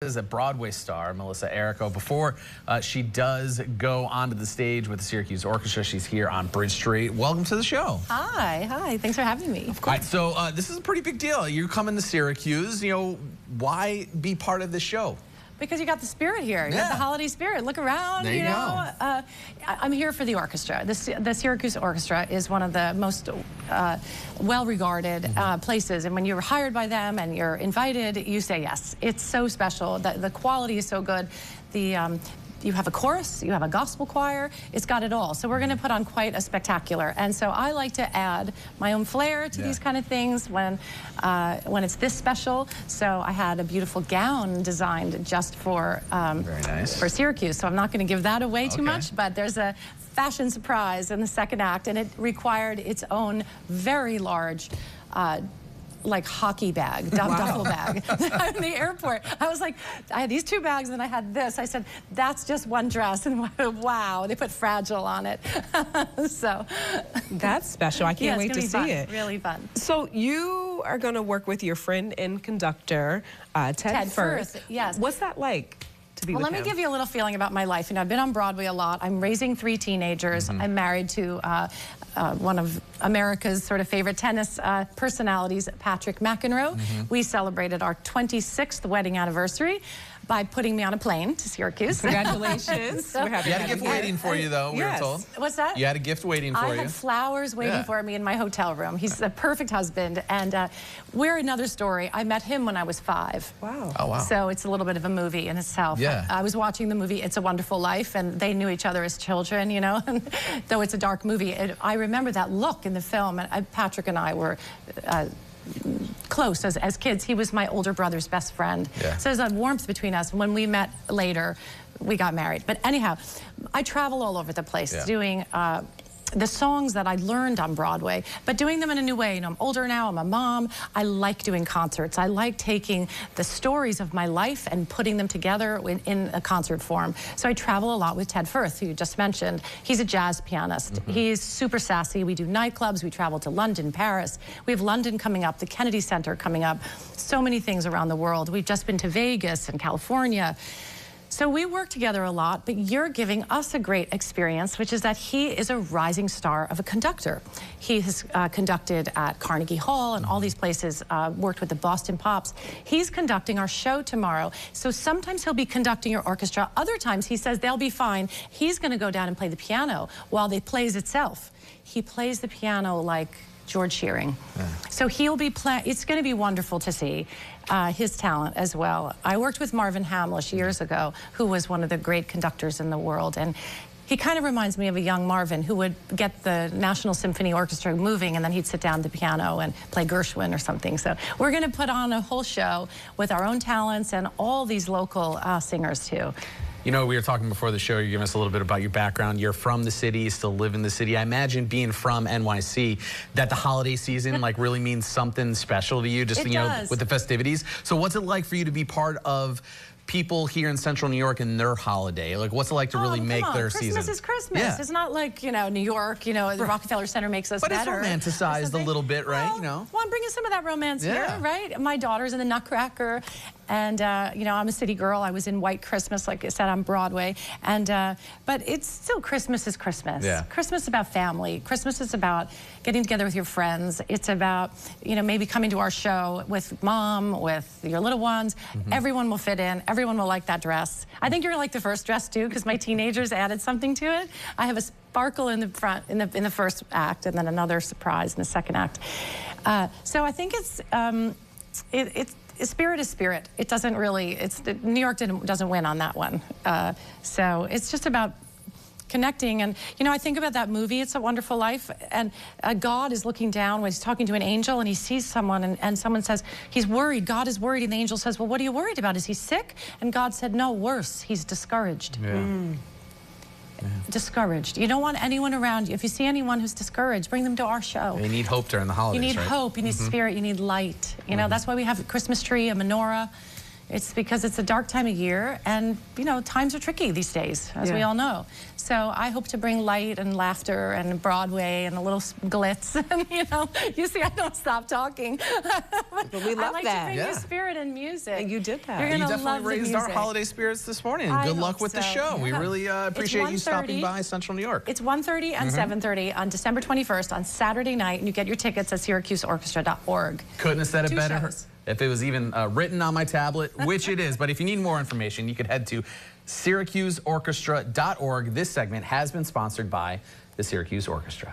is a Broadway star, Melissa Errico. Before she does go onto the stage with the Syracuse Orchestra, she's here on Bridge Street. Welcome to the show. Hi. Thanks for having me. Of course. All right, so this is a pretty big deal. You're coming to Syracuse. You know, why be part of this show? Because you got the spirit here. You got the holiday spirit. Look around, there you know. I'm here for the orchestra. The Syracuse Orchestra is one of the most well-regarded places. And when you're hired by them and you're invited, you say yes. It's so special. The quality is so good. You have a chorus, you have a gospel choir, it's got it all. So we're gonna put on quite a spectacular. And so I like to add my own flair to these kind of things when it's this special. So I had a beautiful gown designed just for, very nice. For Syracuse. So I'm not gonna give that away too much, but there's a fashion surprise in the second act, and it required its own very large like hockey bag, duffel bag in the airport. I was like, I had these two bags and I had this. I said, that's just one dress. And wow, they put Fragile on it. So that's special. I can't wait to see it. Really fun. So you are going to work with your friend and conductor, Ted Firth. Yes. What's that like? Well, let me give you a little feeling about my life. You know, I've been on Broadway a lot. I'm raising 3 teenagers. I'm married to one of America's sort of favorite tennis personalities, Patrick McEnroe. We celebrated our 26th wedding anniversary by putting me on a plane to Syracuse. Congratulations. You had a gift waiting for you, though, we were told. What's that? You had a gift waiting for you. I had flowers waiting for me in my hotel room. He's the perfect husband. And we're another story. I met him when I was 5. Wow. Oh, wow. So it's a little bit of a movie in itself. Yeah. I was watching the movie It's a Wonderful Life, and they knew each other as children, you know. Though it's a dark movie, I remember that look in the film. And Patrick and I were close as kids. He was my older brother's best friend. So there's a warmth between us. When we met later, we got married. But anyhow, I travel all over the place doing the songs that I learned on Broadway, but doing them in a new way. You know, I'm older now, I'm a mom. I like doing concerts. I like taking the stories of my life and putting them together in a concert form. So I travel a lot with Ted Firth, who you just mentioned. He's a jazz pianist. He's super sassy. We do nightclubs. We travel to London, Paris. We have London coming up, the Kennedy Center coming up. So many things around the world. We've just been to Vegas and California. So we work together a lot, but you're giving us a great experience, which is that he is a rising star of a conductor. He has conducted at Carnegie Hall and all these places, worked with the Boston Pops. He's conducting our show tomorrow. So sometimes he'll be conducting your orchestra. Other times he says they'll be fine. He's going to go down and play the piano while they plays itself. He plays the piano like George Shearing. So he'll be playing. It's going to be wonderful to see his talent as well. I worked with Marvin Hamlisch years ago, who was one of the great conductors in the world, and he kind of reminds me of a young Marvin who would get the National Symphony Orchestra moving, and then he'd sit down at the piano and play Gershwin or something. So we're going to put on a whole show with our own talents and all these local singers too. You know, we were talking before the show, you're giving us a little bit about your background. You're from the city, you still live in the city. I imagine being from NYC, that the holiday season like really means something special to you, just, you know, with the festivities. So what's it like for you to be part of people here in Central New York and their holiday? Like, what's it like to really make their season? Christmas is Christmas. It's not like, you know, New York, you know, the Rockefeller Center makes us better. But it's romanticized a little bit, right? You know? Well, I'm bringing some of that romance here, right? My daughter's in the Nutcracker, and, you know, I'm a city girl. I was in White Christmas, like I said, on Broadway. And, but it's still Christmas is Christmas. Christmas is about family. Christmas is about getting together with your friends. It's about, you know, maybe coming to our show with mom, with your little ones. Everyone will fit in. Everyone will like that dress. I think you're gonna like the first dress too, because my teenagers added something to it. I have a sparkle in the front, in the first act, and then another surprise in the second act. So I think spirit is spirit. It doesn't really. New York doesn't win on that one. So it's just about connecting. And, you know, I think about that movie, It's a Wonderful Life, and God is looking down when he's talking to an angel, and he sees someone, and someone says, he's worried, God is worried, and the angel says, well, what are you worried about? Is he sick? And God said, no, worse, he's discouraged. Discouraged. You don't want anyone around you. If you see anyone who's discouraged, bring them to our show. You need hope during the holidays, You need hope, you need spirit, you need light. You know, that's why we have a Christmas tree, a menorah. It's because it's a dark time of year, and you know, times are tricky these days, as we all know. So I hope to bring light and laughter and Broadway and a little glitz. And you know, you see, I don't stop talking. But we love I like that. to bring you spirit and music. And you did that. You're You gonna definitely love the raised our music. holiday spirits this morning. I Good hope luck with the so. show. We really appreciate you stopping by Central New York. It's 1:30 and 7:30 on December 21st on Saturday night, and you get your tickets at SyracuseOrchestra.org. Couldn't have said it 2 better shows. if it was even written on my tablet, which it is. But if you need more information, you could head to SyracuseOrchestra.org. This segment has been sponsored by the Syracuse Orchestra.